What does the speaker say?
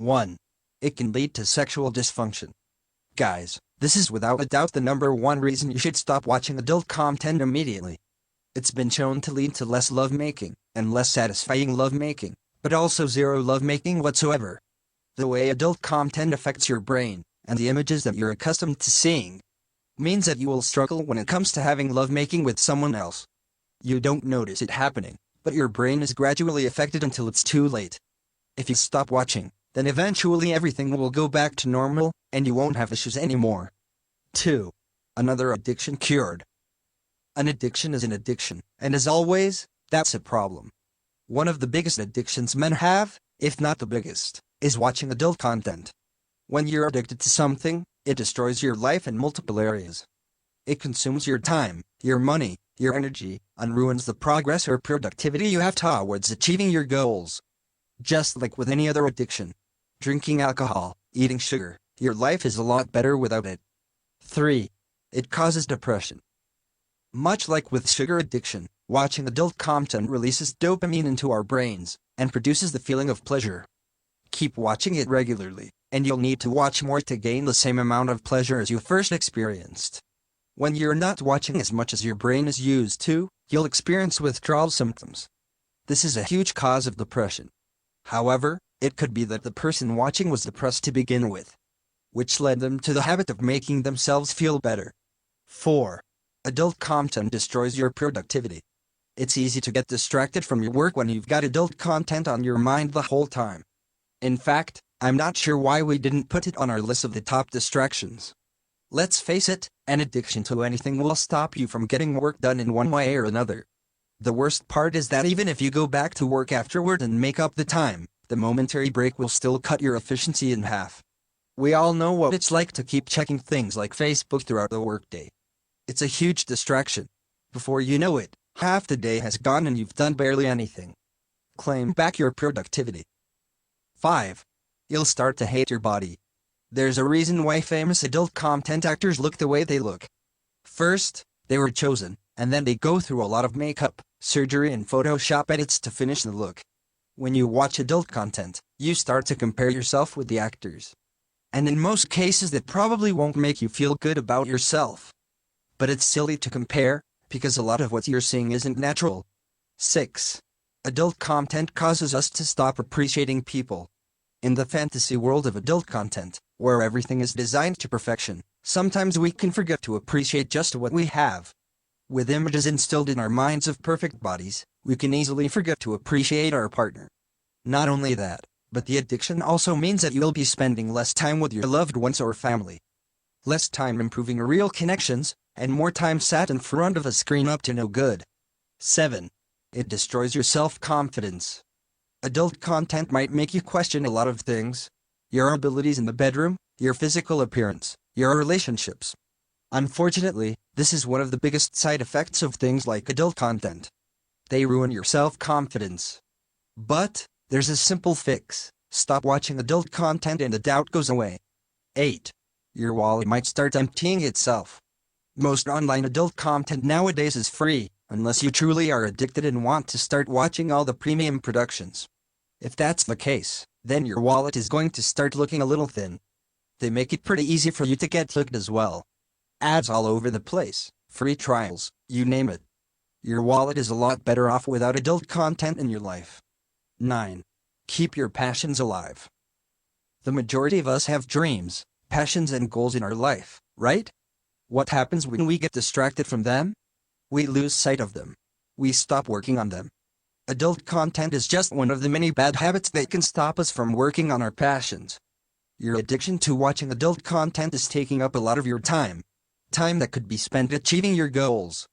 1. It can lead to sexual dysfunction. Guys, this is without a doubt the #1 reason you should stop watching adult content immediately. It's been shown to lead to less lovemaking, and less satisfying lovemaking, but also zero lovemaking whatsoever. The way adult content affects your brain, and the images that you're accustomed to seeing, means that you will struggle when it comes to having lovemaking with someone else. You don't notice it happening, but your brain is gradually affected until it's too late. If you stop watching, then eventually everything will go back to normal, and you won't have issues anymore. 2. Another addiction cured. An addiction is an addiction, and as always, that's a problem. One of the biggest addictions men have, if not the biggest, is watching adult content. When you're addicted to something, it destroys your life in multiple areas. It consumes your time, your money, your energy, and ruins the progress or productivity you have towards achieving your goals. Just like with any other addiction, drinking alcohol, eating sugar, your life is a lot better without it. 3. It causes depression. Much like with sugar addiction, watching adult content releases dopamine into our brains, and produces the feeling of pleasure. Keep watching it regularly, and you'll need to watch more to gain the same amount of pleasure as you first experienced. When you're not watching as much as your brain is used to, you'll experience withdrawal symptoms. This is a huge cause of depression. However, it could be that the person watching was depressed to begin with, which led them to the habit of making themselves feel better. 4. Adult content destroys your productivity. It's easy to get distracted from your work when you've got adult content on your mind the whole time. In fact, I'm not sure why we didn't put it on our list of the top distractions. Let's face it, an addiction to anything will stop you from getting work done in one way or another. The worst part is that even if you go back to work afterward and make up the time, the momentary break will still cut your efficiency in half. We all know what it's like to keep checking things like Facebook throughout the workday. It's a huge distraction. Before you know it, half the day has gone and you've done barely anything. Claim back your productivity. 5. You'll start to hate your body. There's a reason why famous adult content actors look the way they look. First, they were chosen, and then they go through a lot of makeup, surgery and Photoshop edits to finish the look. When you watch adult content, you start to compare yourself with the actors. And in most cases that probably won't make you feel good about yourself. But it's silly to compare, because a lot of what you're seeing isn't natural. 6. Adult content causes us to stop appreciating people. In the fantasy world of adult content, where everything is designed to perfection, sometimes we can forget to appreciate just what we have. With images instilled in our minds of perfect bodies, we can easily forget to appreciate our partner. Not only that, but the addiction also means that you'll be spending less time with your loved ones or family. Less time improving real connections, and more time sat in front of a screen up to no good. 7. It destroys your self-confidence. Adult content might make you question a lot of things. Your abilities in the bedroom, your physical appearance, your relationships. Unfortunately, this is one of the biggest side effects of things like adult content. They ruin your self-confidence. But, there's a simple fix. Stop watching adult content and the doubt goes away. 8. Your wallet might start emptying itself. Most online adult content nowadays is free, unless you truly are addicted and want to start watching all the premium productions. If that's the case, then your wallet is going to start looking a little thin. They make it pretty easy for you to get hooked as well. Ads all over the place, free trials, you name it. Your wallet is a lot better off without adult content in your life. 9. Keep your passions alive. The majority of us have dreams, passions and goals in our life, right? What happens when we get distracted from them? We lose sight of them. We stop working on them. Adult content is just one of the many bad habits that can stop us from working on our passions. Your addiction to watching adult content is taking up a lot of your time. Time that could be spent achieving your goals.